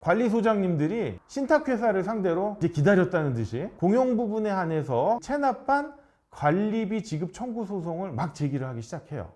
관리소장님들이 신탁회사를 상대로 이제 기다렸다는 듯이 공용 부분에 한해서 체납한 관리비 지급 청구 소송을 막 제기를 하기 시작해요.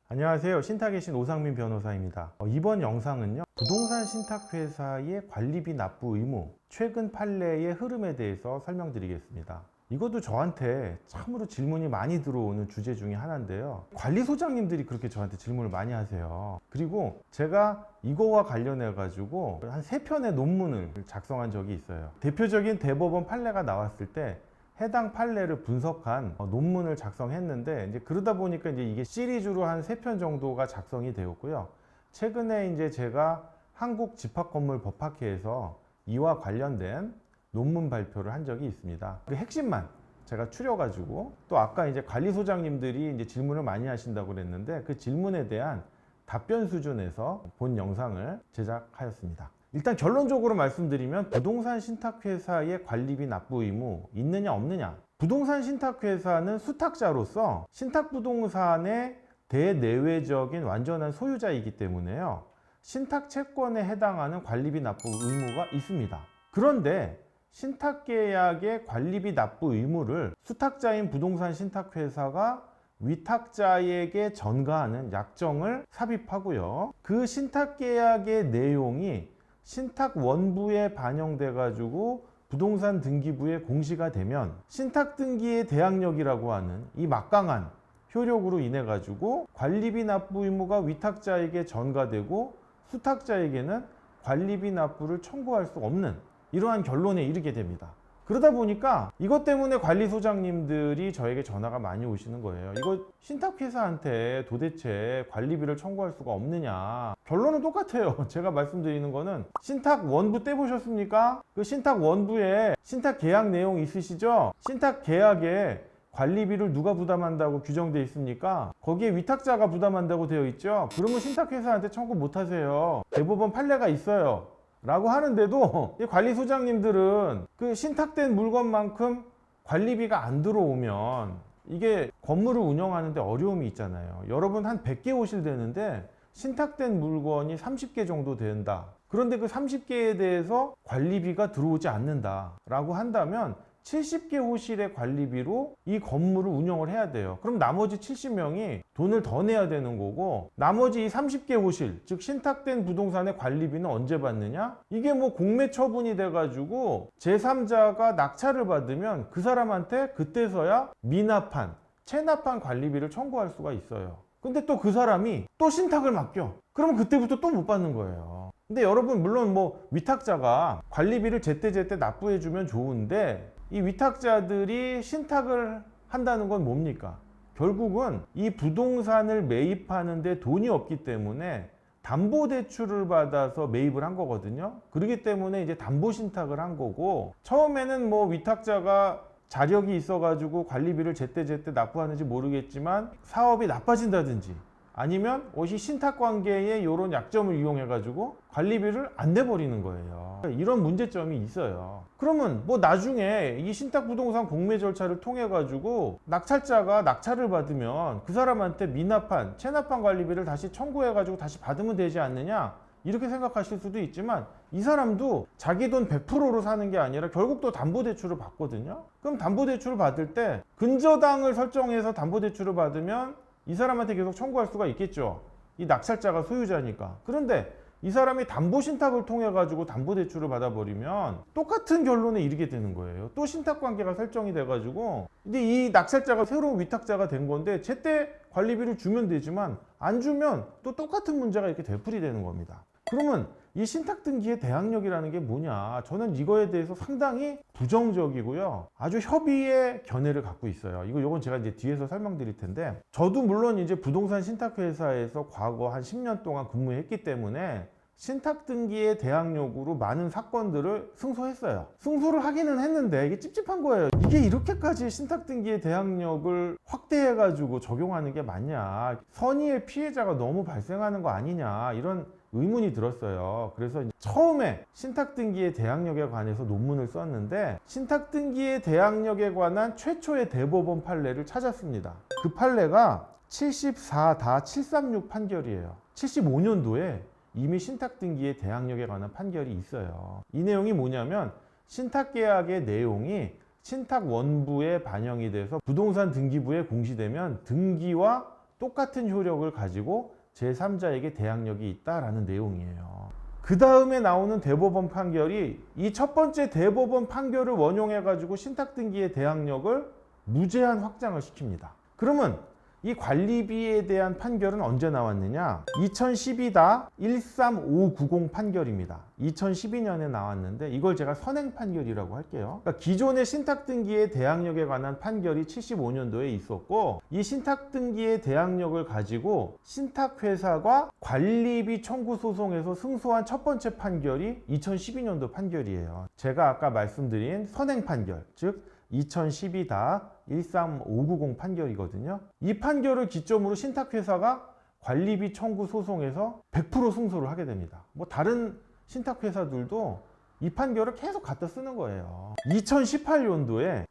안녕하세요. 신탁의 신 오상민 변호사입니다. 이번 영상은요, 부동산 신탁회사의 관리비 납부 의무, 최근 판례의 흐름에 대해서 설명드리겠습니다. 이것도 저한테 참으로 질문이 많이 들어오는 주제 중에 하나인데요. 관리소장님들이 그렇게 저한테 질문을 많이 하세요. 그리고 제가 이거와 관련해 가지고 한 3편의 논문을 작성한 적이 있어요. 대표적인 대법원 판례가 나왔을 때 해당 판례를 분석한 논문을 작성했는데, 이제 그러다 보니까 이게 시리즈로 한 3편 정도가 작성이 되었고요. 최근에 이제 제가 한국집합건물법학회에서 이와 관련된 논문 발표를 한 적이 있습니다. 그 핵심만 제가 추려가지고, 또 아까 이제 관리소장님들이 이제 질문을 많이 하신다고 그랬는데, 그 질문에 대한 답변 수준에서 본 영상을 제작하였습니다. 일단 결론적으로 말씀드리면, 부동산 신탁회사의 관리비 납부 의무 있느냐 없느냐. 부동산 신탁회사는 수탁자로서 신탁부동산의 대내외적인 완전한 소유자이기 때문에요, 신탁채권에 해당하는 관리비 납부 의무가 있습니다. 그런데 신탁계약의 관리비 납부 의무를 수탁자인 부동산 신탁회사가 위탁자에게 전가하는 약정을 삽입하고요, 그 신탁계약의 내용이 신탁원부에 반영돼 가지고 부동산 등기부에 공시가 되면 신탁등기의 대항력이라고 하는 이 막강한 효력으로 인해 가지고 관리비 납부 의무가 위탁자에게 전가되고 수탁자에게는 관리비 납부를 청구할 수 없는 이러한 결론에 이르게 됩니다. 그러다 보니까 이것 때문에 관리소장님들이 저에게 전화가 많이 오시는 거예요. 이거 신탁회사한테 도대체 관리비를 청구할 수가 없느냐. 결론은 똑같아요. 제가 말씀드리는 거는, 신탁원부 떼보셨습니까? 그 신탁원부에 신탁계약 내용 있으시죠? 신탁계약에 관리비를 누가 부담한다고 규정되어 있습니까? 거기에 위탁자가 부담한다고 되어 있죠? 그러면 신탁회사한테 청구 못 하세요. 대법원 판례가 있어요 라고 하는데도 이 관리소장님들은 그 신탁된 물건만큼 관리비가 안 들어오면 이게 건물을 운영하는데 어려움이 있잖아요. 여러분 한 100개 호실 되는데 신탁된 물건이 30개 정도 된다. 그런데 그 30개에 대해서 관리비가 들어오지 않는다 라고 한다면 70개 호실의 관리비로 이 건물을 운영을 해야 돼요. 그럼 나머지 70명이 돈을 더 내야 되는 거고, 나머지 이 30개 호실, 즉 신탁된 부동산의 관리비는 언제 받느냐? 이게 뭐 공매 처분이 돼가지고 제3자가 낙찰을 받으면 그 사람한테 그때서야 미납한, 체납한 관리비를 청구할 수가 있어요. 근데 또 그 사람이 또 신탁을 맡겨. 그러면 그때부터 또 못 받는 거예요. 근데 여러분, 물론 뭐 위탁자가 관리비를 제때제때 납부해주면 좋은데, 이 위탁자들이 신탁을 한다는 건 뭡니까? 결국은 이 부동산을 매입하는데 돈이 없기 때문에 담보대출을 받아서 매입을 한 거거든요. 그렇기 때문에 이제 담보신탁을 한 거고, 처음에는 뭐 위탁자가 자력이 있어가지고 관리비를 제때제때 납부하는지 모르겠지만 사업이 나빠진다든지, 아니면 옷이 신탁관계의 이런 약점을 이용해가지고 관리비를 안 내버리는 거예요. 이런 문제점이 있어요. 그러면 뭐 나중에 이 신탁부동산 공매 절차를 통해가지고 낙찰자가 낙찰을 받으면 그 사람한테 미납한, 체납한 관리비를 다시 청구해가지고 다시 받으면 되지 않느냐, 이렇게 생각하실 수도 있지만, 이 사람도 자기 돈 100%로 사는 게 아니라 결국 또 담보대출을 받거든요. 그럼 담보대출을 받을 때 근저당을 설정해서 담보대출을 받으면 이 사람한테 계속 청구할 수가 있겠죠. 이 낙찰자가 소유자니까. 그런데 이 사람이 담보신탁을 통해 가지고 담보대출을 받아버리면 똑같은 결론에 이르게 되는 거예요. 또 신탁관계가 설정이 돼 가지고, 근데 이 낙찰자가 새로운 위탁자가 된 건데 제때 관리비를 주면 되지만 안 주면 또 똑같은 문제가 이렇게 되풀이되는 겁니다. 그러면 이 신탁등기의 대항력이라는 게 뭐냐? 저는 이거에 대해서 상당히 부정적이고요, 아주 협의의 견해를 갖고 있어요. 이건 제가 이제 뒤에서 설명드릴 텐데, 저도 물론 이제 부동산 신탁회사에서 과거 한 10년 동안 근무했기 때문에 신탁등기의 대항력으로 많은 사건들을 승소했어요. 승소를 하기는 했는데 이게 찝찝한 거예요. 이게 이렇게까지 신탁등기의 대항력을 확대해가지고 적용하는 게 맞냐? 선의의 피해자가 너무 발생하는 거 아니냐? 이런 의문이 들었어요. 그래서 처음에 신탁등기의 대항력에 관해서 논문을 썼는데, 신탁등기의 대항력에 관한 최초의 대법원 판례를 찾았습니다. 그 판례가 74-736 판결이에요. 75년도에 이미 신탁등기의 대항력에 관한 판결이 있어요. 이 내용이 뭐냐면 신탁계약의 내용이 신탁원부에 반영이 돼서 부동산 등기부에 공시되면 등기와 똑같은 효력을 가지고 제3자에게 대항력이 있다라는 내용이에요. 그 다음에 나오는 대법원 판결이 이 첫 번째 대법원 판결을 원용해 가지고 신탁등기의 대항력을 무제한 확장을 시킵니다. 그러면 이 관리비에 대한 판결은 언제 나왔느냐? 2012-13590 판결입니다. 2012년에 나왔는데 이걸 제가 선행 판결이라고 할게요. 그러니까 기존의 신탁등기의 대항력에 관한 판결이 75년도에 있었고, 이 신탁등기의 대항력을 가지고 신탁회사가 관리비 청구 소송에서 승소한 첫 번째 판결이 2012년도 판결이에요. 제가 아까 말씀드린 선행 판결, 즉 2012-13590 판결이거든요. 이 판결을 기점으로 신탁회사가 관리비 청구 소송에서 100% 승소를 하게 됩니다. 뭐 다른 신탁회사들도 이 판결을 계속 갖다 쓰는 거예요. 2018년도에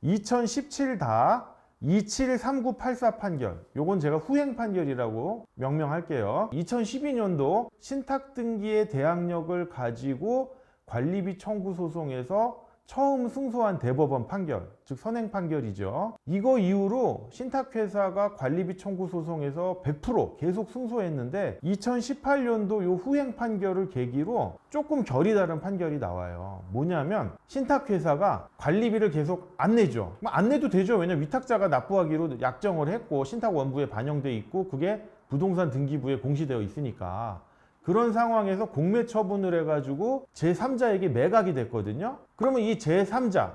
2017-273984 판결, 요건 제가 후행 판결이라고 명명할게요. 2012년도 신탁등기의 대항력을 가지고 관리비 청구 소송에서 처음 승소한 대법원 판결, 즉 선행 판결이죠. 이거 이후로 신탁회사가 관리비 청구 소송에서 100% 계속 승소했는데 2018년도 요 후행 판결을 계기로 조금 결이 다른 판결이 나와요. 뭐냐면 신탁회사가 관리비를 계속 안 내죠. 안 내도 되죠. 왜냐면 위탁자가 납부하기로 약정을 했고 신탁원부에 반영돼 있고 그게 부동산 등기부에 공시되어 있으니까. 그런 상황에서 공매 처분을 해가지고 제3자에게 매각이 됐거든요. 그러면 이 제3자,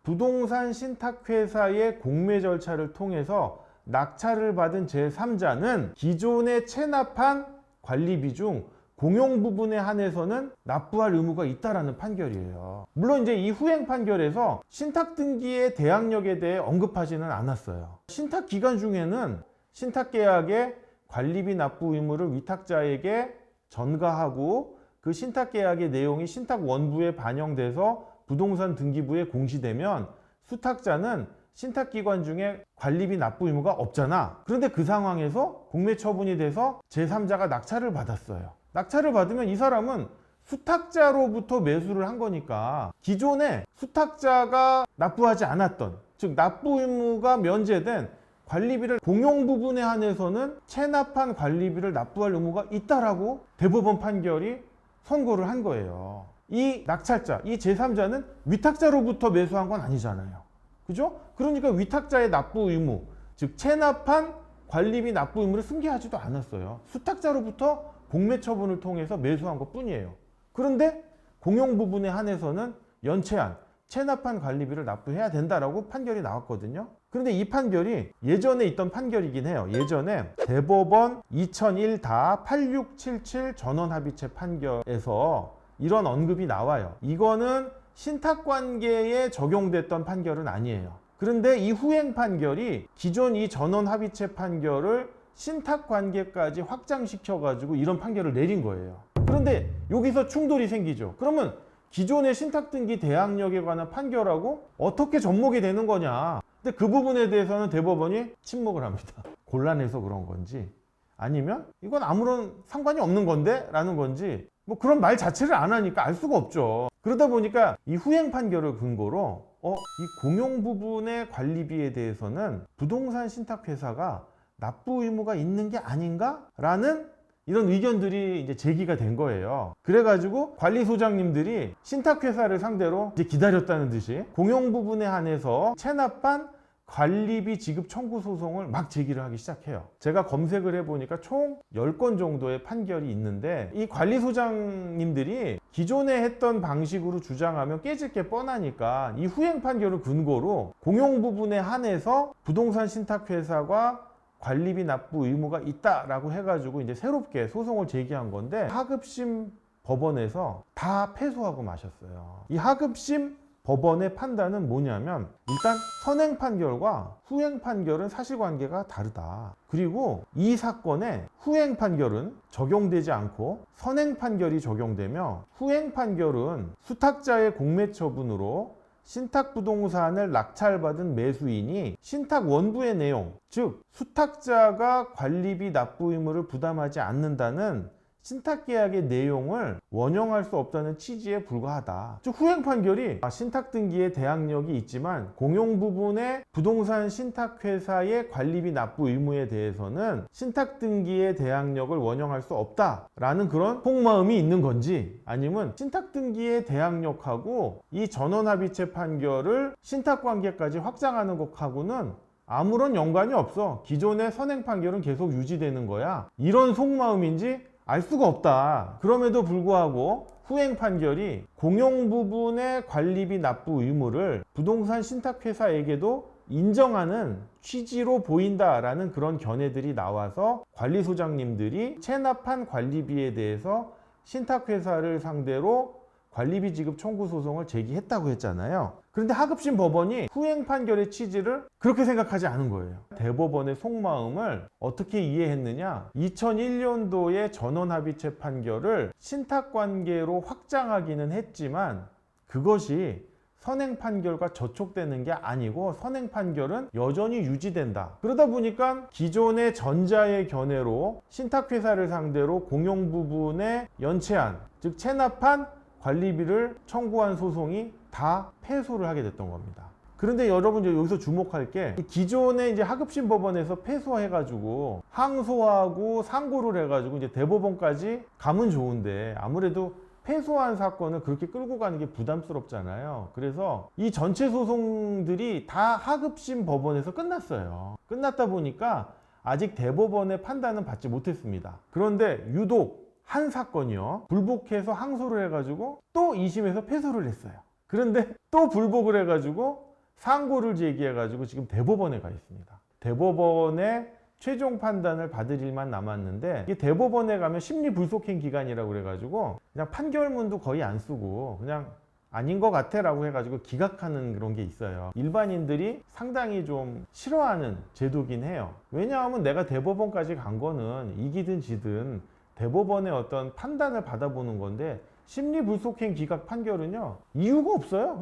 부동산 신탁회사의 공매 절차를 통해서 낙찰을 받은 제3자는 기존에 체납한 관리비 중 공용 부분에 한해서는 납부할 의무가 있다라는 판결이에요. 물론 이제 이 후행 판결에서 신탁등기의 대항력에 대해 언급하지는 않았어요. 신탁 기간 중에는 신탁계약의 관리비 납부 의무를 위탁자에게 전가하고 그 신탁계약의 내용이 신탁원부에 반영돼서 부동산 등기부에 공시되면 수탁자는 신탁기관 중에 관리비 납부 의무가 없잖아. 그런데 그 상황에서 공매 처분이 돼서 제3자가 낙찰을 받았어요. 낙찰을 받으면 이 사람은 수탁자로부터 매수를 한 거니까 기존에 수탁자가 납부하지 않았던, 즉 납부 의무가 면제된 관리비를 공용 부분에 한해서는 체납한 관리비를 납부할 의무가 있다라고 대법원 판결이 선고를 한 거예요. 이 낙찰자, 이 제3자는 위탁자로부터 매수한 건 아니잖아요. 그죠? 그러니까 위탁자의 납부 의무, 즉 체납한 관리비 납부 의무를 승계하지도 않았어요. 수탁자로부터 공매 처분을 통해서 매수한 것 뿐이에요. 그런데 공용 부분에 한해서는 연체한, 체납한 관리비를 납부해야 된다라고 판결이 나왔거든요. 그런데 이 판결이 예전에 있던 판결이긴 해요. 예전에 대법원 2001-8677 전원합의체 판결에서 이런 언급이 나와요. 이거는 신탁관계에 적용됐던 판결은 아니에요. 그런데 이 후행 판결이 기존 이 전원합의체 판결을 신탁관계까지 확장시켜가지고 이런 판결을 내린 거예요. 그런데 여기서 충돌이 생기죠. 그러면 기존의 신탁등기 대항력에 관한 판결하고 어떻게 접목이 되는 거냐. 근데 그 부분에 대해서는 대법원이 침묵을 합니다. 곤란해서 그런 건지 아니면 이건 아무런 상관이 없는 건데? 라는 건지 뭐 그런 말 자체를 안 하니까 알 수가 없죠. 그러다 보니까 이 후행 판결을 근거로 이 공용 부분의 관리비에 대해서는 부동산 신탁회사가 납부 의무가 있는 게 아닌가? 라는 이런 의견들이 이제 제기가 된 거예요. 그래가지고 관리소장님들이 신탁회사를 상대로 이제 기다렸다는 듯이 공용 부분에 한해서 체납한 관리비 지급 청구 소송을 막 제기를 하기 시작해요. 제가 검색을 해보니까 총 10건 정도의 판결이 있는데 이 관리소장님들이 기존에 했던 방식으로 주장하면 깨질 게 뻔하니까 이 후행 판결을 근거로 공용 부분에 한해서 부동산 신탁회사가 관리비 납부 의무가 있다라고 해가지고 이제 새롭게 소송을 제기한 건데 하급심 법원에서 다 패소하고 마셨어요. 이 하급심 법원의 판단은 뭐냐면 일단 선행 판결과 후행 판결은 사실관계가 다르다. 그리고 이 사건에 후행 판결은 적용되지 않고 선행 판결이 적용되며 후행 판결은 수탁자의 공매 처분으로 신탁부동산을 낙찰받은 매수인이 신탁 원부의 내용, 즉 수탁자가 관리비 납부 의무를 부담하지 않는다는 신탁계약의 내용을 원용할 수 없다는 취지에 불과하다. 즉 후행 판결이 신탁 등기에 대항력이 있지만 공용 부분의 부동산 신탁회사의 관리비 납부 의무에 대해서는 신탁 등기의 대항력을 원용할 수 없다라는 그런 속마음이 있는 건지, 아니면 신탁 등기의 대항력하고 이 전원합의체 판결을 신탁 관계까지 확장하는 것하고는 아무런 연관이 없어. 기존의 선행 판결은 계속 유지되는 거야. 이런 속마음인지 알 수가 없다. 그럼에도 불구하고 후행 판결이 공용 부분의 관리비 납부 의무를 부동산 신탁회사에게도 인정하는 취지로 보인다라는 그런 견해들이 나와서 관리소장님들이 체납한 관리비에 대해서 신탁회사를 상대로 관리비 지급 청구 소송을 제기했다고 했잖아요. 그런데 하급심 법원이 후행 판결의 취지를 그렇게 생각하지 않은 거예요. 대법원의 속마음을 어떻게 이해했느냐? 2001년도의 전원합의체 판결을 신탁관계로 확장하기는 했지만 그것이 선행 판결과 저촉되는 게 아니고 선행 판결은 여전히 유지된다. 그러다 보니까 기존의 전자의 견해로 신탁회사를 상대로 공용 부분의 연체한, 즉 체납한 관리비를 청구한 소송이 다 패소를 하게 됐던 겁니다. 그런데 여러분 여기서 주목할 게 기존에 이제 하급심 법원에서 패소해가지고 항소하고 상고를 해가지고 이제 대법원까지 가면 좋은데 아무래도 패소한 사건을 그렇게 끌고 가는 게 부담스럽잖아요. 그래서 이 전체 소송들이 다 하급심 법원에서 끝났어요. 끝났다 보니까 아직 대법원의 판단은 받지 못했습니다. 그런데 유독 한 사건이요, 불복해서 항소를 해가지고 또 2심에서 패소를 했어요. 그런데 또 불복을 해가지고 상고를 제기해가지고 지금 대법원에 가 있습니다. 대법원의 최종 판단을 받을 일만 남았는데, 이게 대법원에 가면 심리불속행 기간이라고 그래가지고 그냥 판결문도 거의 안 쓰고 그냥 아닌 것 같아 라고 해가지고 기각하는 그런 게 있어요. 일반인들이 상당히 좀 싫어하는 제도긴 해요. 왜냐하면 내가 대법원까지 간 거는 이기든 지든 대법원의 어떤 판단을 받아보는 건데, 심리불속행 기각 판결은요 이유가 없어요.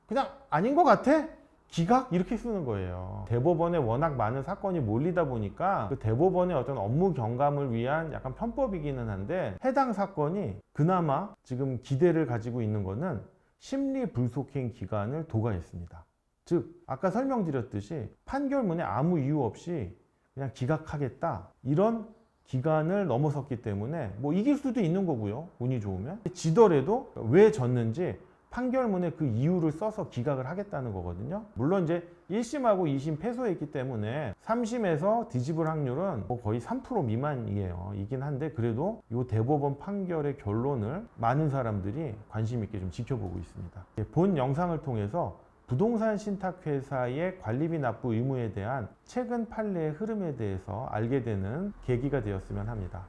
그냥 아닌 것 같아? 기각? 이렇게 쓰는 거예요. 대법원에 워낙 많은 사건이 몰리다 보니까 그 대법원의 어떤 업무 경감을 위한 약간 편법이기는 한데, 해당 사건이 그나마 지금 기대를 가지고 있는 거는 심리불속행 기간을 도과했습니다. 즉 아까 설명드렸듯이 판결문에 아무 이유 없이 그냥 기각하겠다, 이런 기간을 넘어섰기 때문에 이길 수도 있는 거고요. 운이 좋으면. 지더라도 왜 졌는지 판결문에 그 이유를 써서 기각을 하겠다는 거거든요. 물론 이제 1심하고 2심 패소했기 때문에 3심에서 뒤집을 확률은 거의 3% 미만이에요. 이긴 한데 그래도 이 대법원 판결의 결론을 많은 사람들이 관심 있게 좀 지켜보고 있습니다. 본 영상을 통해서 부동산 신탁회사의 관리비 납부 의무에 대한 최근 판례의 흐름에 대해서 알게 되는 계기가 되었으면 합니다.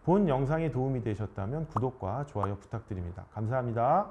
본 영상이 도움이 되셨다면 구독과 좋아요 부탁드립니다. 감사합니다.